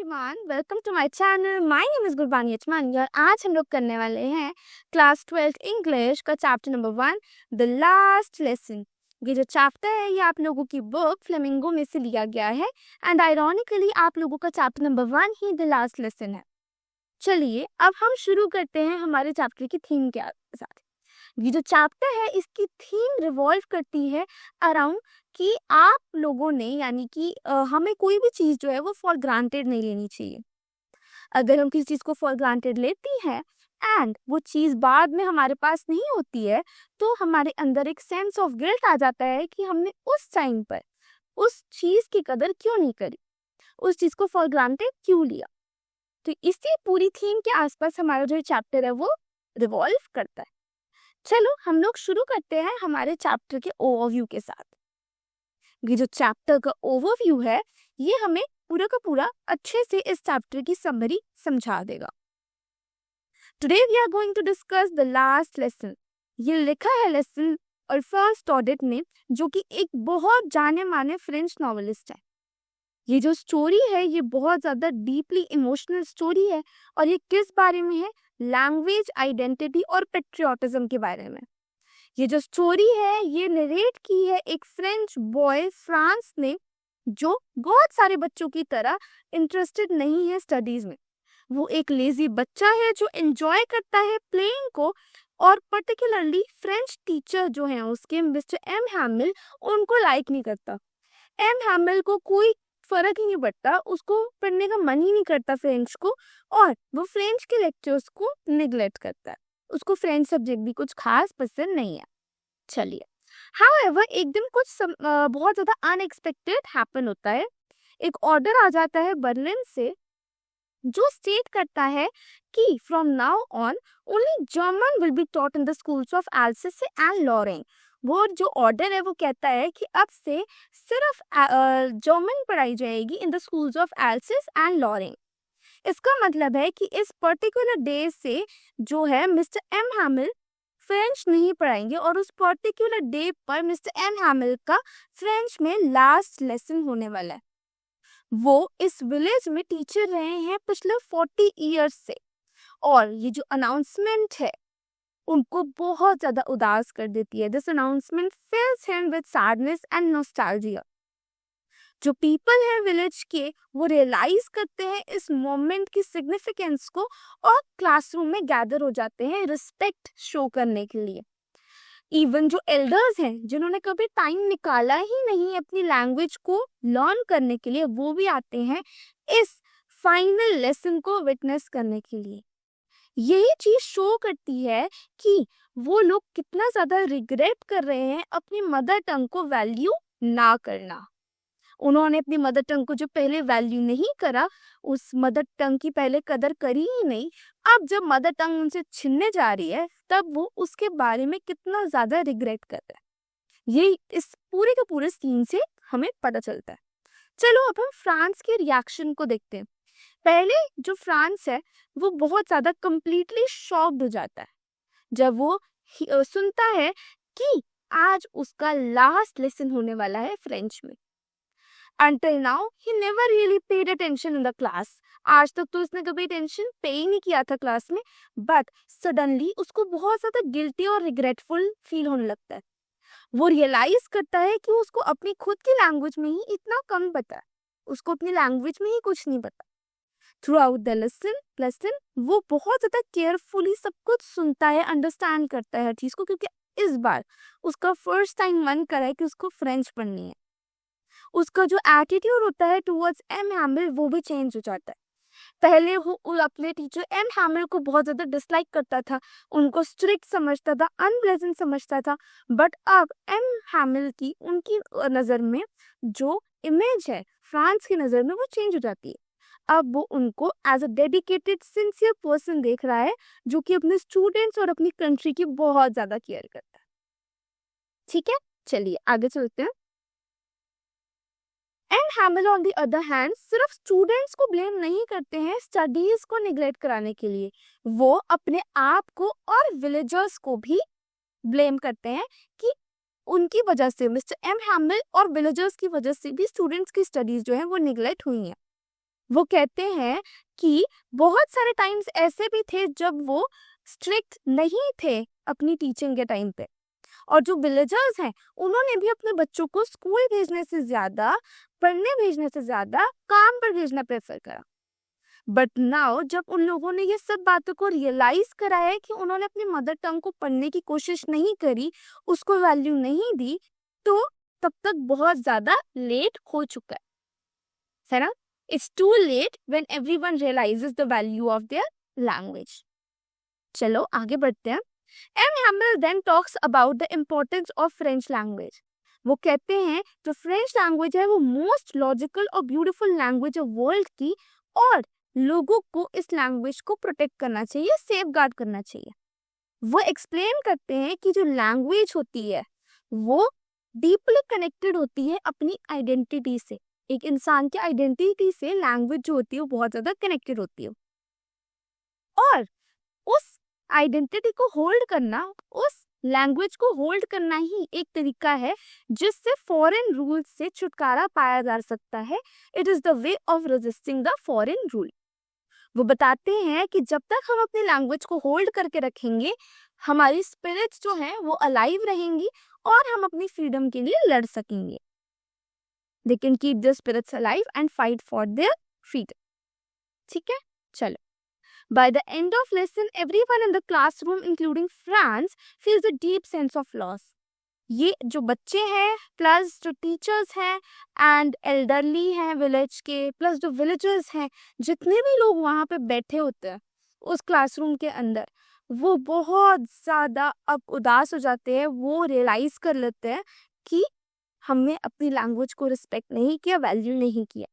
Everyone, welcome to my channel. My name is Gurbani Achmani और आज हम लोग करने वाले हैं क्लास 12 इंग्लिश का chapter number 1, the last lesson. ये जो चैप्टर है ये आप लोगों की बुक फ्लेमिंगो में से लिया गया है एंड आयरॉनिकली आप लोगों का chapter number 1 he the last lesson है। चलिए अब हम शुरू करते हैं हमारे चैप्टर की थीम के साथ। ये जो चैप्टर है इसकी थीम रिवॉल्व करती है अराउंड कि आप लोगों ने यानी कि हमें कोई भी चीज़ जो है वो फॉर ग्रांटेड नहीं लेनी चाहिए। अगर हम किसी चीज़ को फॉर ग्रांटेड लेती हैं एंड वो चीज़ बाद में हमारे पास नहीं होती है तो हमारे अंदर एक सेंस ऑफ गिल्ट आ जाता है कि हमने उस टाइम पर उस चीज़ की कदर क्यों नहीं करी, उस चीज़ को फॉर ग्रांटेड क्यों लिया। तो इसी पूरी थीम के आसपास हमारा जो चैप्टर है वो रिवॉल्व करता है। चलो हम लोग शुरू करते हैं हमारे चैप्टर के ओवरव्यू के साथ। ये जो चैप्टर का ओवरव्यू है ये हमें पूरा का पूरा अच्छे से इस चैप्टर की समरी समझा देगा। Today we are going to discuss the last lesson. ये लिखा है लेसन और फर्स्ट ऑडिट ने, जो कि एक बहुत जाने माने फ्रेंच नॉवेलिस्ट है। ये जो स्टोरी है ये बहुत ज़्यादा डीपली इमोशनल स्टोरी है और ये किस बारे में है? लैंग्वेज, आइडेंटिटी और पेट्रियोटिज्म के बारे में। ये जो स्टोरी है ये नरेट की है एक फ्रेंच बॉय फ्रांस ने, जो बहुत सारे बच्चों की तरह इंटरेस्टेड नहीं है स्टडीज में। वो एक लेजी बच्चा है जो एंजॉय करता है प्लेइंग को और पर्टिकुलरली फ्रेंच टीचर जो हैं उसके मिस्टर एम हैमिल उनको लाइक नहीं करता। एम हैमिल को कोई फर्क ही नहीं पड़ता, उसको पढ़ने का मन ही नहीं करता फ्रेंच को और वो फ्रेंच के लेक्चर्स को निगलेक्ट करता है। उसको फ्रेंच सब्जेक्ट भी कुछ खास पसंद नहीं है। चलिए हाउएवर एक दिन बहुत ज़्यादा अनएक्सपेक्टेड हैपन होता है। एक ऑर्डर आ जाता है बर्लिन से जो स्टेट करता है कि from now on only German will be taught in the schools of Alsace and Lorraine. वो जो ऑर्डर है वो कहता है कि अब से सिर्फ जर्मन पढ़ाई जाएगी in the schools of Alsace and Lorraine. इसका मतलब है कि इस पर्टिकुलर डे से जो है मिस्टर एम हैमिल फ्रेंच नहीं पढ़ाएंगे और उस पर्टिकुलर डे पर मिस्टर एम हैमिल का फ्रेंच में लास्ट लेसन होने वाला है। वो इस विलेज में टीचर रहे हैं पिछले 40 इयर्स से और ये जो अनाउंसमेंट है उनको बहुत ज्यादा उदास कर देती है। This announcement fills him with sadness and nostalgia. जो पीपल हैं विलेज के वो रियलाइज करते हैं इस मोमेंट की सिग्निफिकेंस को और क्लासरूम में गैदर हो जाते हैं रिस्पेक्ट शो करने के लिए। इवन जो एल्डर्स हैं जिन्होंने कभी टाइम निकाला ही नहीं अपनी लैंग्वेज को लर्न करने के लिए, वो भी आते हैं इस फाइनल लेसन को विटनेस करने के लिए। यही चीज शो करती है कि वो लोग कितना ज्यादा रिग्रेट कर रहे हैं अपनी मदर टंग को वैल्यू ना करना। उन्होंने अपनी मदर टंग को जो पहले वैल्यू नहीं करा, उस मदर टंग की पहले कदर करी ही नहीं, अब जब मदर टंग उनसे छिनने जा रही है तब वो उसके बारे में कितना ज्यादा रिग्रेट कर रहा है। ये इस पूरे के पूरे सीन से हमें पता चलता है। चलो अब हम फ्रांस के रिएक्शन को देखते हैं। पहले जो फ्रांस है वो बहुत ज्यादा कंप्लीटली शॉक्ड हो जाता है जब वो सुनता है कि आज उसका लास्ट लेसन होने वाला है फ्रेंच में। Until now, he never really paid attention in the class. आज तक तो उसने कभी टेंशन पे ही नहीं किया था क्लास में, बट सडनली उसको बहुत ज्यादा गिल्टी और रिग्रेटफुल फील होने लगता है। वो रियलाइज करता है कि उसको अपनी खुद की लैंग्वेज में ही इतना कम पता है, उसको अपनी लैंग्वेज में ही कुछ नहीं पता। थ्रू आउट द लेसन वो बहुत ज्यादा केयरफुली सब कुछ सुनता है, अंडरस्टैंड करता है हर चीज को, क्योंकि इस बार उसका फर्स्ट टाइम मन करा है कि उसको फ्रेंच पढ़नी है। उसका जो एटीट्यूड होता है टुवर्ड्स एम हैमिल वो भी चेंज हो जाता है। पहले वो अपने टीचर एम हैमिल को बहुत ज्यादा डिसलाइक करता था, उनको स्ट्रिक्ट समझता था, अनप्लेजेंट समझता था, बट अब एम हैमिल की उनकी नजर में जो इमेज है फ्रांस की नजर में वो चेंज हो जाती है। अब वो उनको as a dedicated sincere person देख रहा है जो कि अपने स्टूडेंट्स और अपनी कंट्री की बहुत ज्यादा केयर करता है। ठीक है, चलिए आगे चलते हैं। And हैमिल on the other hand सिर्फ स्टूडेंट्स को ब्लेम नहीं करते हैं स्टडीज को निगलेक्ट कराने के लिए, वो अपने आप को और विलेजर्स को भी ब्लेम करते हैं कि उनकी वजह से मिस्टर एम हैमिल और विलेजर्स की वजह से भी स्टूडेंट्स की स्टडीज जो है वो निगलेक्ट हुई हैं। वो कहते हैं कि बहुत सारे टाइम्स ऐसे भी थे जब वो स्ट्रिक्ट नहीं थे अपनी टीचिंग के टाइम पे, और जो विलेजर्स हैं उन्होंने भी अपने बच्चों को स्कूल भेजने से ज्यादा, पढ़ने भेजने से ज्यादा काम पर भेजना प्रेफर करा। बट नाउ जब उन लोगों ने ये सब बातों को रियलाइज करा है कि उन्होंने अपनी मदर टंग को पढ़ने की कोशिश नहीं करी, उसको वैल्यू नहीं दी, तो तब तक बहुत ज्यादा लेट हो चुका है ना? It's too late when everyone realizes the value of their language. चलो आगे बढ़ते हैं। M Hamel then talks about the importance of French language. वो कहते हैं जो फ्रेंच लैंग्वेज है वो मोस्ट लॉजिकल और ब्यूटीफुल लैंग्वेज है वर्ल्ड की, और लोगों को इस लैंग्वेज को प्रोटेक्ट करना चाहिए, सेफ गार्ड करना चाहिए। वो एक्सप्लेन करते हैं कि जो लैंग्वेज होती है वो डीपली कनेक्टेड होती है अपनी आइडेंटिटी से। एक इंसान की आइडेंटिटी से लैंग्वेज जो होती है वो बहुत ज्यादा कनेक्टेड होती है, और उस आइडेंटिटी को होल्ड करना, उस लैंग्वेज को होल्ड करना ही एक तरीका है जिससे फॉरेन रूल से छुटकारा पाया जा सकता है। It is the way of resisting the foreign rule. वो बताते हैं कि जब तक हम अपनी लैंग्वेज को होल्ड करके रखेंगे, हमारी स्पिरिट्स जो हैं वो अलाइव रहेंगी और हम अपनी फ्रीडम के लिए लड़ सकेंगे। They can keep their spirits alive and fight for their freedom. ठीक है, चलो। By the end of lesson, everyone in the classroom, including Franz, feels a deep sense of loss. ये जो बच्चे हैं प्लस जो टीचर्स हैं एंड एल्डरली हैं विलेज के, प्लस जो विलेजर्स हैं, जितने भी लोग वहाँ पे बैठे होते हैं उस क्लासरूम के अंदर, वो बहुत ज़्यादा अब उदास हो जाते हैं। वो रियलाइज कर लेते हैं कि हमने अपनी लैंग्वेज को रिस्पेक्ट नहीं किया, वैल्यू नहीं किया।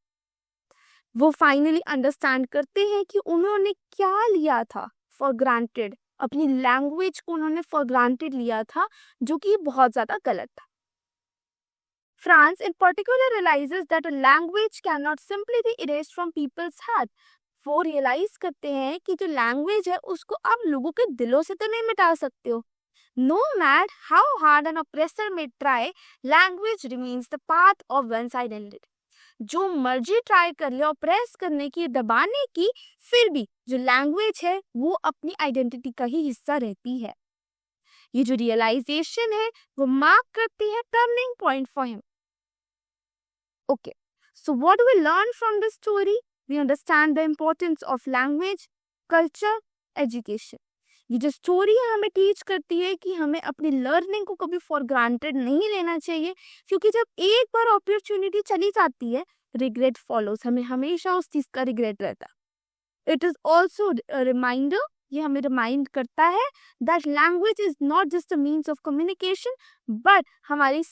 वो फाइनली अंडरस्टैंड करते हैं कि उन्होंने क्या लिया था फॉर ग्रांटेड, अपनी लैंग्वेज को उन्होंने फॉर ग्रांटेड लिया था, जो कि बहुत ज्यादा गलत था। France in particular realizes that a language cannot simply be erased from people's heart. वो रियलाइज करते हैं कि जो लैंग्वेज है उसको आप लोगों के दिलों से तो नहीं मिटा सकते हो। No matter how hard an oppressor may try, language remains the path of one's identity. जो मर्जी ट्राई कर ले ऑप्रेस करने की, दबाने की, फिर भी जो लैंग्वेज है वो अपनी आइडेंटिटी का ही हिस्सा रहती है। ये जो रियलाइजेशन है वो मार्क करती है turning point for him. Okay, so what we learn from this story? We understand the importance of language, culture, education. ये जो स्टोरी है हमें टीच करती है कि हमें अपनी लर्निंग को कभी फॉर ग्रांटेड नहीं लेना चाहिए, क्योंकि जब एक बार अपॉर्चुनिटी चली जाती है, रिग्रेट फॉलोज, हमें हमेशा उस चीज का रिग्रेट रहता है। इट इज ऑल्सो रिमाइंडर, ये हमें रिमाइंड करता है that language is not just a means of communication, but हमारी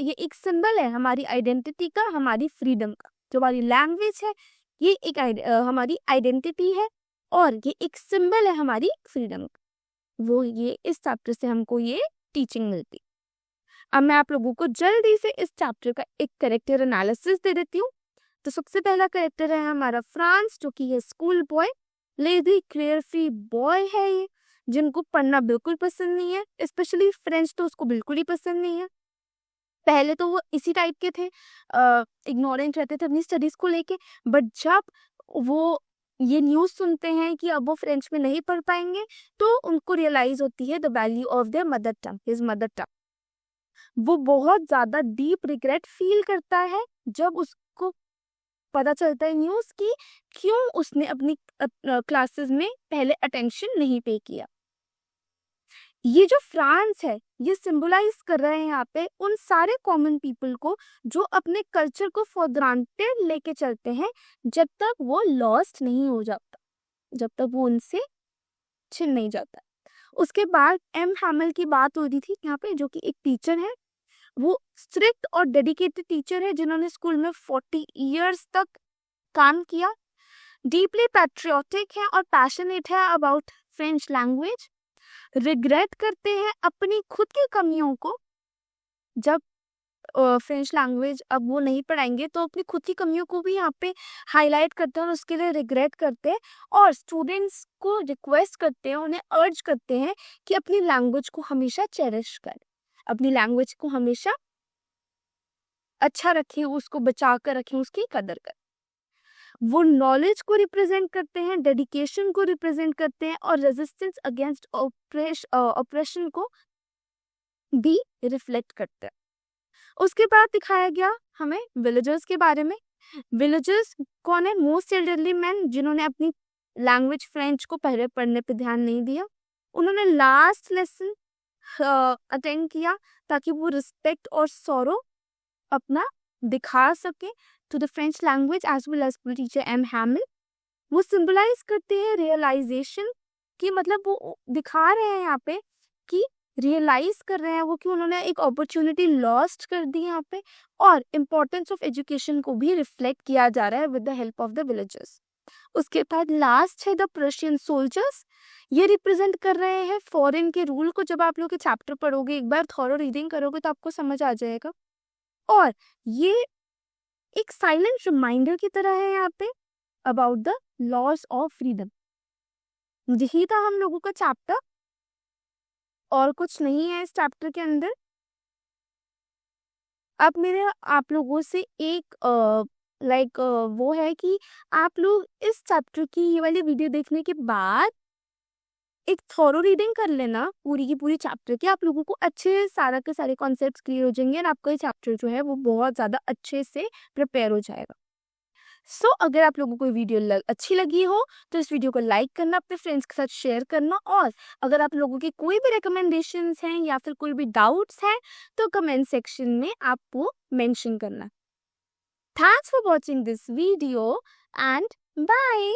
ये एक सिंबल है हमारी आइडेंटिटी का, हमारी फ्रीडम का। जो हमारी लैंग्वेज है ये एक हमारी आइडेंटिटी है और ये एक सिंबल है हमारी फ्रीडम का। वो ये इस चैप्टर से हमको ये टीचिंग मिलती। अब मैं आप लोगों को जल्दी से इस चैप्टर का एक कैरेक्टर एनालिसिस दे देती हूँ। तो सबसे पहला कैरेक्टर है हमारा फ्रांस, जो कि है school boy, lady carefree boy है ये, जिनको पढ़ना बिल्कुल पसंद नहीं है, स्पेशली फ्रेंच तो उसको बिल्कुल ही पसंद नहीं है। पहले तो वो इसी टाइप के थे, इग्नोरेंट रहते थे अपनी स्टडीज को लेके, बट जब वो ये न्यूज़ सुनते हैं कि अब वो फ्रेंच में नहीं पढ़ पाएंगे, तो उनको रियलाइज होती है the value of there mother tongue, his mother tongue. वो बहुत ज़्यादा डीप रिग्रेट फील करता है जब उसको पता चलता है न्यूज़ की क्यों उसने अपनी क्लासेस में पहले अटेंशन नहीं पे किया। ये जो फ्रांस है ये सिंबलाइज कर रहे हैं यहाँ पे उन सारे कॉमन पीपल को जो अपने कल्चर को फॉर ग्रांटेड लेके चलते हैं जब तक वो लॉस्ट नहीं हो जाता, जब तक वो उनसे छिन नहीं जाता। उसके बाद एम हैमिल की बात हो रही थी यहाँ पे, जो कि एक टीचर है। वो स्ट्रिक्ट और डेडिकेटेड टीचर है जिन्होंने स्कूल में 40 इयर्स तक काम किया, डीपली पैट्रियोटिक है और पैशनेट है अबाउट फ्रेंच लैंग्वेज, रिग्रेट करते हैं अपनी खुद की कमियों को। जब फ्रेंच लैंग्वेज अब वो नहीं पढ़ाएंगे तो अपनी खुद की कमियों को भी यहाँ पे हाईलाइट करते हैं और उसके लिए रिग्रेट करते हैं, और स्टूडेंट्स को रिक्वेस्ट करते हैं, उन्हें अर्ज करते हैं कि अपनी लैंग्वेज को हमेशा चेरिश करें, अपनी लैंग्वेज को हमेशा अच्छा रखें, उसको बचा कर रखें, उसकी कदर करें। वो नॉलेज को रिप्रेजेंट करते हैं, डेडिकेशन को रिप्रेजेंट करते हैं और रेजिस्टेंस अगेंस्ट ऑपरेशन को भी रिफ्लेक्ट करते हैं। उसके बाद दिखाया गया हमें विलेजर्स के बारे में। विलेजर्स कौन है? मोस्ट एल्डरली मैन जिन्होंने अपनी लैंग्वेज फ्रेंच को पहले पढ़ने पे ध्यान नहीं दिया। उन्होंने लास्ट लेसन अटेंड किया ताकि वो रिस्पेक्ट और सॉरो अपना दिखा सके to the French language as well as teacher M Hamel. वो सिंबलाइज करते हैं रियलाइजेशन की, मतलब वो दिखा रहे हैं यहाँ पे कि रियलाइज कर रहे हैं वो कि उन्होंने एक अपॉर्चुनिटी लॉस्ट कर दी यहाँ पे, और इम्पोर्टेंस ऑफ एजुकेशन को भी रिफ्लेक्ट किया जा रहा है with the help of the villagers. उसके बाद लास्ट है द पर्शियन सोल्जर्स। ये रिप्रेजेंट कर रहे हैं फॉरेन के रूल को। जब आप लोग के चैप्टर पढ़ोगे, एक बार थॉरो रीडिंग करोगे तो आपको समझ आ जाएगा। और ये एक साइलेंट रिमाइंडर की तरह है यहाँ पे about the loss of freedom. यही था हम लोगों का चैप्टर, और कुछ नहीं है इस चैप्टर के अंदर। अब मेरे आप लोगों से एक वो है कि आप लोग इस चैप्टर की ये वाली वीडियो देखने के बाद एक थॉरो रीडिंग कर लेना पूरी की पूरी चैप्टर की। आप लोगों को अच्छे से सारा के सारे कॉन्सेप्ट्स क्लियर हो जाएंगे और आपका ये चैप्टर जो है वो बहुत ज़्यादा अच्छे से प्रिपेयर हो जाएगा। सो अगर आप लोगों को वीडियो अच्छी लगी हो तो इस वीडियो को लाइक करना, अपने फ्रेंड्स के साथ शेयर करना, और अगर आप लोगों की कोई भी रिकमेंडेशंस हैं या फिर कोई भी डाउट्स हैं तो कमेंट सेक्शन में आप वो मेंशन करना। Thanks for watching this video and bye.